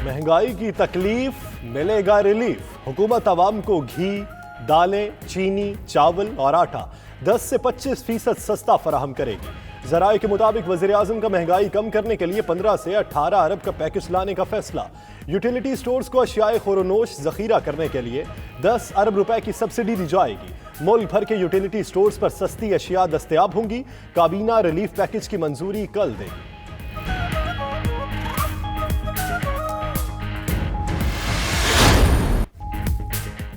महंगाई की तकलीफ मिलेगा रिलीफ। हुकूमत आवाम को घी, दालें, चीनी, चावल और आटा 10 से 25% सस्ता फराहम करेगी। जराए के मुताबिक वज़ीर आज़म का महंगाई कम करने के लिए 15 से 18 अरब का पैकेज लाने का फैसला। यूटिलिटी स्टोर्स को अशियाए खुरोनोश जखीरा करने के लिए 10 अरब रुपए की सब्सिडी दी जाएगी। मुल्क भर के यूटिलिटी स्टोर्स पर सस्ती अशिया दस्तयाब होंगी। काबीना रिलीफ पैकेज की मंजूरी कल देगी।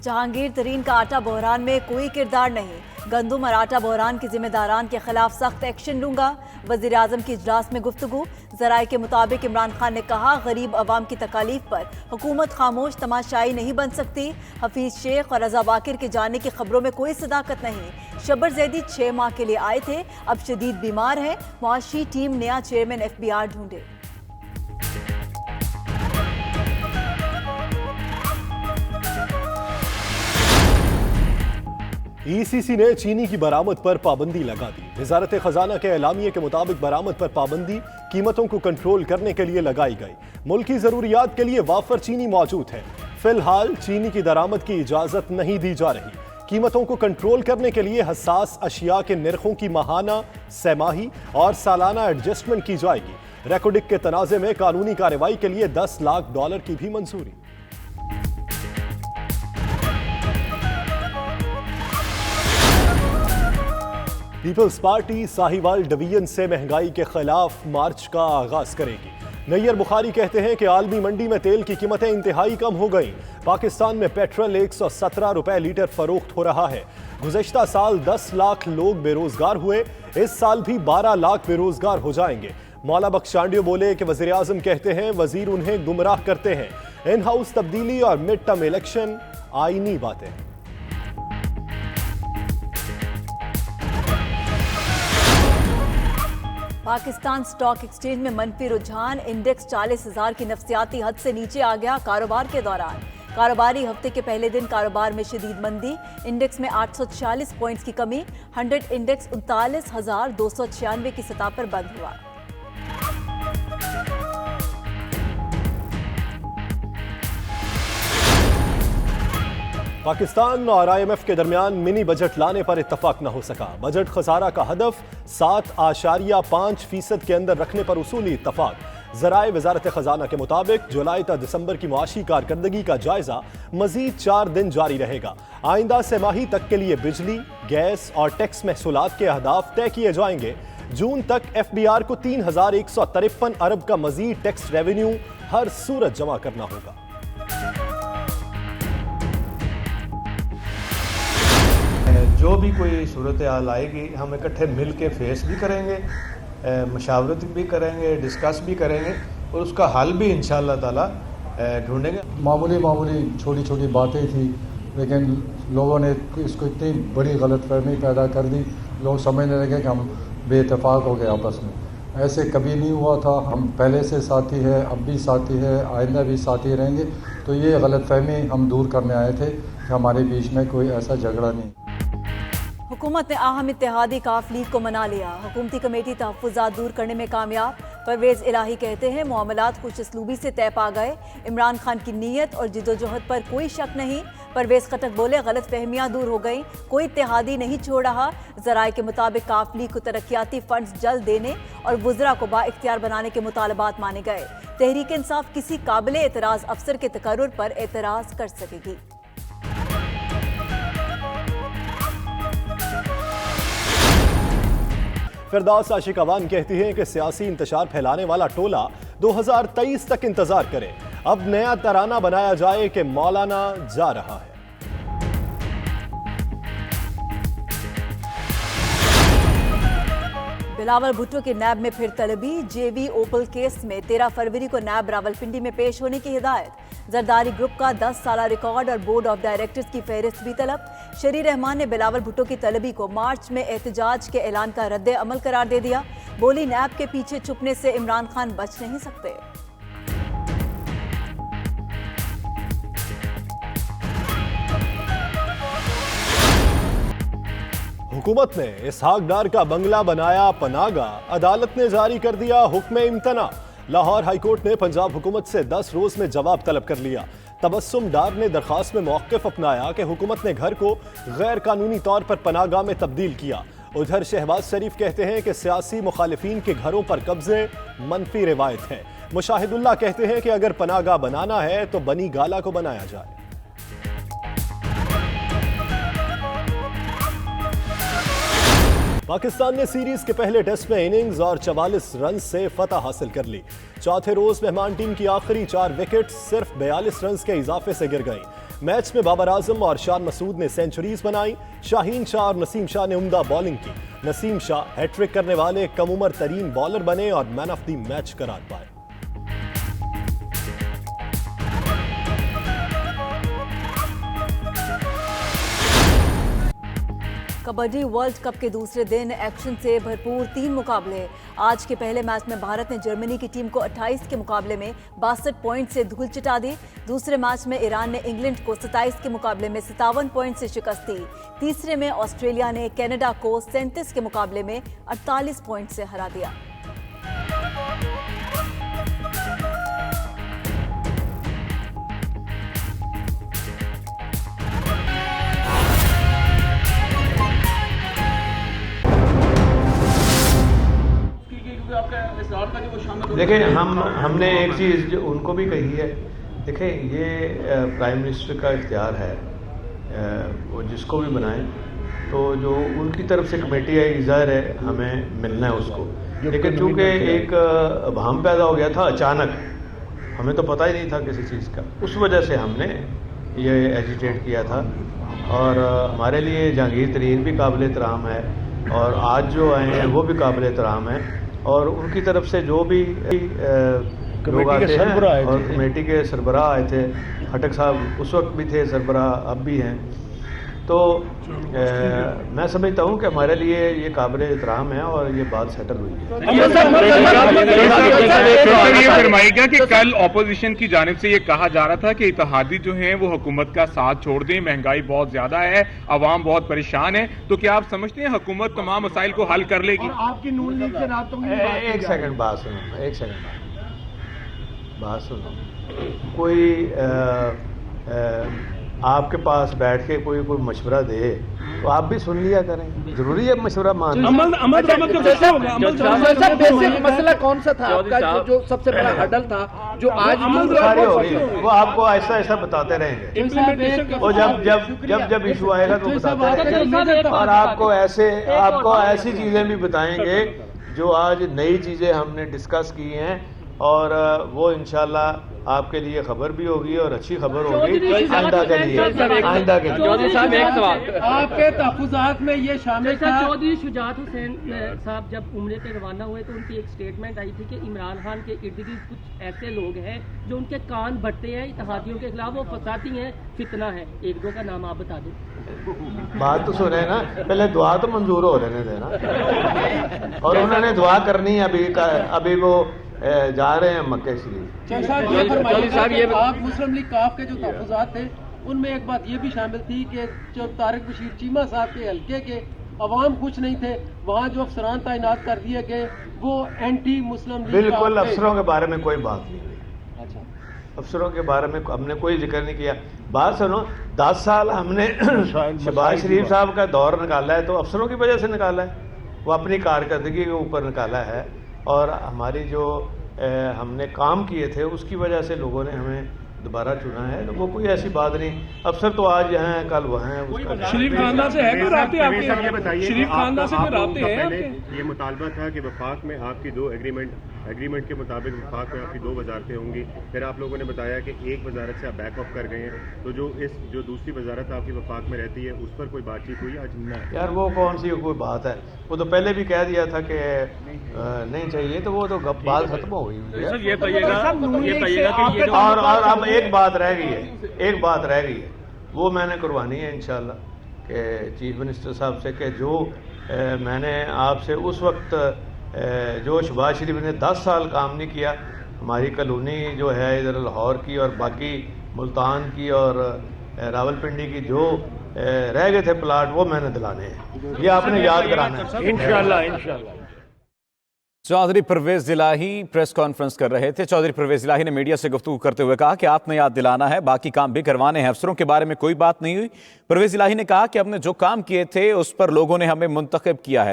जहांगीर तरीन का आटा बहरान में कोई किरदार नहीं। गंदुम और आटा बहरान के जिम्मेदारान के खिलाफ सख्त एक्शन लूंगा। वजीर आजम की इजलास में गुफ्तगू। जराए के मुताबिक इमरान खान ने कहा, गरीब अवाम की तकालीफ पर हुकूमत खामोश तमाशाई नहीं बन सकती। हफीज शेख और रजा बाकिर के जाने की खबरों में कोई सदाकत नहीं। शब्बर जैदी 6 माह के लिए आए थे, अब शदीद बीमार है। मुआशी टीम नया चेयरमैन FBI ढूंढे। ECC ने चीनी की बरामद पर पाबंदी लगा दी। वजारत खजाना के एलामिये के मुताबिक बरामद पर पाबंदी कीमतों को कंट्रोल करने के लिए लगाई गई। मुल्की जरूरियात के लिए वाफर चीनी मौजूद है। फिलहाल चीनी की दरामद की इजाजत नहीं दी जा रही। कीमतों को कंट्रोल करने के लिए हसास अशिया के निर्खों की माहाना, सैमाही और सालाना एडजस्टमेंट की जाएगी। रेकोडिक के तनाज़े में कानूनी कार्रवाई के लिए $10 लाख की भी मंजूरी। पीपल्स पार्टी साहिवाल डिवीजन से महंगाई के खिलाफ मार्च का आगाज करेगी। नैयर बुखारी कहते हैं कि आलमी मंडी में तेल की कीमतें इंतहाई कम हो गई। पाकिस्तान में पेट्रोल 117 रुपए लीटर फरोख्त हो रहा है। गुज़श्ता साल 10 लाख लोग बेरोजगार हुए, इस साल भी 12 लाख बेरोजगार हो जाएंगे। मौला बख्शांडियो बोले कि वज़ीर आज़म कहते हैं वज़ीर उन्हें गुमराह करते हैं। इन हाउस तब्दीली और मिड टर्म इलेक्शन आईनी बातें। पाकिस्तान स्टॉक एक्सचेंज में मनफी रुझान। इंडेक्स 40,000 की नफ्सियाती हद से नीचे आ गया। कारोबार के दौरान कारोबारी हफ्ते के पहले दिन कारोबार में शदीद मंदी। इंडेक्स में 846 पॉइंट्स की कमी। 100 इंडेक्स 39,296 की सतह पर बंद हुआ। पाकिस्तान और IMF के दरमियान मिनी बजट लाने पर इत्तफाक न हो सका। बजट खसारा का हदफ 7.5% के अंदर रखने पर उसूली इत्तफाक। जराए वजारत खजाना के मुताबिक जुलाई तक दिसंबर की मुआशी कारकर्दगी का जायजा मजीद 4 दिन जारी रहेगा। आइंदा सेमाही तक के लिए बिजली, गैस और टैक्स महसूलात के अहदाफ तय किए जाएंगे। जून तक FBR को 3,153 अरब का मजीद टैक्स रेवेन्यू हर सूरत जमा करना होगा। जो भी कोई सूरत हाल आएगी हम इकट्ठे मिल के फेस भी करेंगे, मशावरत भी करेंगे, डिस्कस भी करेंगे और उसका हल भी इंशाअल्लाह ताला ढूंढेंगे। मामूली छोटी छोटी बातें थी, लेकिन लोगों ने इसको इतनी बड़ी गलतफहमी पैदा कर दी। लोग समझने लगे कि हम बेइत्तेफाक हो गए आपस में। ऐसे कभी नहीं हुआ था। हम पहले से साथी है, अब भी साथी है, आइंदा भी साथी रहेंगे। तो ये गलतफहमी हम दूर करने आए थे कि हमारे बीच में कोई ऐसा झगड़ा नहीं। हुकूमत ने अहम इत्तेहादी काफ लीग को मना लिया। हुकूमती कमेटी तहफ़्फ़ुज़ात दूर करने में कामयाब। परवेज़ इलाही कहते हैं मामलात खुश असलूबी से तय पा गए। इमरान खान की नीयत और जिद्दोजहद पर कोई शक नहीं। परवेज़ खटक बोले गलत फहमियाँ दूर हो गई, कोई इत्तेहादी नहीं छोड़ रहा। ज़राए के मुताबिक काफ लीग को तरक्याती फंड्स जल्द देने और वुज़रा को बाइख्तियार बनाने के मुतालबात माने गए। तहरीक इंसाफ किसी काबिल एतराज़ अफसर के तकर्रुर पर एतराज़ कर सकेगी। फिरदौस आशिक अवान कहती हैं कि सियासी इंतशार फैलाने वाला टोला 2023 तक इंतजार करे। अब नया तराना बनाया जाए कि मौलाना जा रहा है। बिलावल भुट्टो के नैब में फिर तलबी। JV ओपल केस में 13 फरवरी को नैब रावलपिंडी में पेश होने की हिदायत। जरदारी ग्रुप का 10 साला रिकॉर्ड और बोर्ड ऑफ डायरेक्टर्स की फहरिस्त भी तलब। शरी रहमान ने बिलावल भुट्टो की तलबी को मार्च में एहतजाज के ऐलान का रद्द अमल करार दे दिया। बोली नैब के पीछे छुपने से इमरान खान बच नहीं सकते। हुकूमत ने इसहाक डार का बंगला बनाया पनागा। अदालत ने जारी कर दिया हुक्म इम्तना। लाहौर हाईकोर्ट ने पंजाब हुकूमत से 10 रोज में जवाब तलब कर लिया। तबस्सुम डार ने दरखास्त में मौक़िफ़ अपनाया कि हुकूमत ने घर को गैर कानूनी तौर पर पनाहगाह में तब्दील किया। उधर शहबाज शरीफ कहते हैं कि सियासी मुखालिफिन के घरों पर कब्जे मनफी रिवायत है। मुशाहिदुल्लाह कहते हैं कि अगर पनाहगाह बनाना है तो बनी गाला को बनाया जाए। पाकिस्तान ने सीरीज के पहले टेस्ट में इनिंग्स और 44 रन से फतह हासिल कर ली। चौथे रोज मेहमान टीम की आखिरी 4 विकेट सिर्फ 42 रन के इजाफे से गिर गईं। मैच में बाबर आजम और शान मसूद ने सेंचुरीज बनाई। शाहीन शाह और नसीम शाह ने उम्दा बॉलिंग की। नसीम शाह हैट्रिक करने वाले कम उम्र तरीन बॉलर बने और मैन ऑफ द मैच करार पाए। कबड्डी वर्ल्ड कप के दूसरे दिन एक्शन से भरपूर 3 मुकाबले। आज के पहले मैच में भारत ने जर्मनी की टीम को 28 के मुकाबले में 62 पॉइंट से धूल चटा दी। दूसरे मैच में ईरान ने इंग्लैंड को 27 के मुकाबले में 57 पॉइंट से शिकस्त दी। तीसरे में ऑस्ट्रेलिया ने कनाडा को 37 के मुकाबले में 48 पॉइंट से हरा दिया। देखें, हमने एक चीज़ जो उनको भी कही है, देखें ये प्राइम मिनिस्टर का इख्तियार है, वो जिसको भी बनाएं, तो जो उनकी तरफ से कमेटी है, ज़ाहिर है हमें मिलना है उसको। लेकिन चूँकि एक अभाम पैदा हो गया था अचानक, हमें तो पता ही नहीं था किसी चीज़ का, उस वजह से हमने ये एजिटेट किया था। और हमारे लिए जहांगीर तरीन भी काबिल एहतराम है और आज जो आए हैं वो भी काबिल एहतराम है। और उनकी तरफ से जो भी लोग आते हैं, और कमेटी के सरबराह आए थे, खटक साहब उस वक्त भी थे सरबराह, अब भी हैं, तो मैं समझता हूँ कि हमारे लिए ये काबिल एहतराम है और ये बात सेटल हुई है। ये फरमाएगा कि कल ऑपोजिशन की जानिब से ये कहा जा रहा था कि इत्तेहादी जो हैं वो हुकूमत का साथ छोड़ दें, महंगाई बहुत ज्यादा है, अवाम बहुत परेशान है, तो क्या आप समझते हैं हुकूमत तमाम मसाइल को हल कर लेगी? आपकी नून लीग से राब्तों की एक सेकंड बात सुनो, एक सेकंड बात सुनो। कोई आपके पास बैठ के कोई मशवरा दे तो आप भी सुन लिया करें, जरूरी है मशवरा मानना। बेसिक मसला कौन सा था आपका, जो सबसे बड़ा हडल था, जो आज सारे हो गए, वो आपको ऐसा ऐसा बताते रहेंगे, और जब इशू आएगा तो बताते रहेंगे, और आपको ऐसी चीजें भी बताएंगे जो आज नई चीजें हमने डिस्कस की हैं, और वो इंशाल्लाह आपके लिए खबर भी होगी और अच्छी खबर होगी आइंदा के लिए। चौधरी साहब एक सवाल, आपके तहफ़्फ़ुज़ात में ये शामिल था। चौधरी शुजात हुसैन साहब जब उम्रे पे रवाना हुए तो उनकी एक स्टेटमेंट आई थी कि इमरान खान के इर्द गिर्द कुछ ऐसे लोग हैं जो उनके कान भरते हैं इत्तेहादियों के खिलाफ, वो फसाती हैं, फितना है। एक दो का नाम आप बता दें। बात तो सुने ना, पहले दुआ तो मंजूर हो रहने देना, और उन्होंने दुआ करनी है। अभी वो जा रहे हैं मक्के शरीफ। आप मुस्लिम लीग काफ के जो तहफ़्फ़ुज़ात थे उनमें एक बात ये भी शामिल थी कि जो तारिक बशीर चीमा साहब के हल्के के अवाम कुछ नहीं थे, वहाँ जो अफसरान तैनात कर दिए गए वो एंटी मुस्लिम लीग। बिल्कुल, अफसरों के बारे में कोई बात नहीं हुई। अच्छा, अफसरों के बारे में हमने कोई जिक्र नहीं किया। बात सुनो, 10 साल हमने शहबाज शरीफ साहब का दौर निकाला है तो अफसरों की वजह से निकाला है, वो अपनी कारकर्दगी के ऊपर निकाला है, और हमारी जो हमने काम किए थे उसकी वजह से लोगों ने हमें दोबारा चुना है। तो वो कोई ऐसी बात नहीं, अफसर तो आज यहाँ हैं कल वहाँ हैं। शरीफ खानदान से है कोई राब्ते आपके? शरीफ खानदान से कोई राब्ते हैं आपके? ये मुतालबा था कि वफाक में आपकी 2 एग्रीमेंट के मुताबिक वफाक में आपकी 2 वजारतें होंगी, फिर आप लोगों ने बताया कि एक वजारत से आप बैक ऑफ कर गए हैं, तो जो दूसरी वजारत आपकी वफाक में रहती है उस पर कोई बातचीत हुई आज? नहीं यार, वो कौन सी कोई बात है, वो तो पहले भी कह दिया था कि नहीं चाहिए, तो वो तो बात खत्म हो गई। और अब एक बात रह गई है, वो मैंने करवानी है इंशाल्लाह कि चीफ मिनिस्टर साहब से, कि जो मैंने आपसे उस वक्त जो शहबाज शरीफ ने 10 साल काम नहीं किया, हमारी कॉलोनी जो है इधर लाहौर की और बाकी मुल्तान की और रावलपिंडी की जो रह गए थे प्लाट, वो मैंने दिलाने हैं। ये आपने याद कराना है इंशाल्लाह। चौधरी परवेज इलाही प्रेस कॉन्फ्रेंस कर रहे थे। चौधरी परवेज इलाही ने मीडिया से गुफ्तगू करते हुए कहा कि आपने याद दिलाना है, बाकी काम भी करवाने हैं। अफसरों के बारे में कोई बात नहीं हुई। परवेज इलाही ने कहा कि हमने जो काम किए थे उस पर लोगों ने हमें मुंतखब किया है।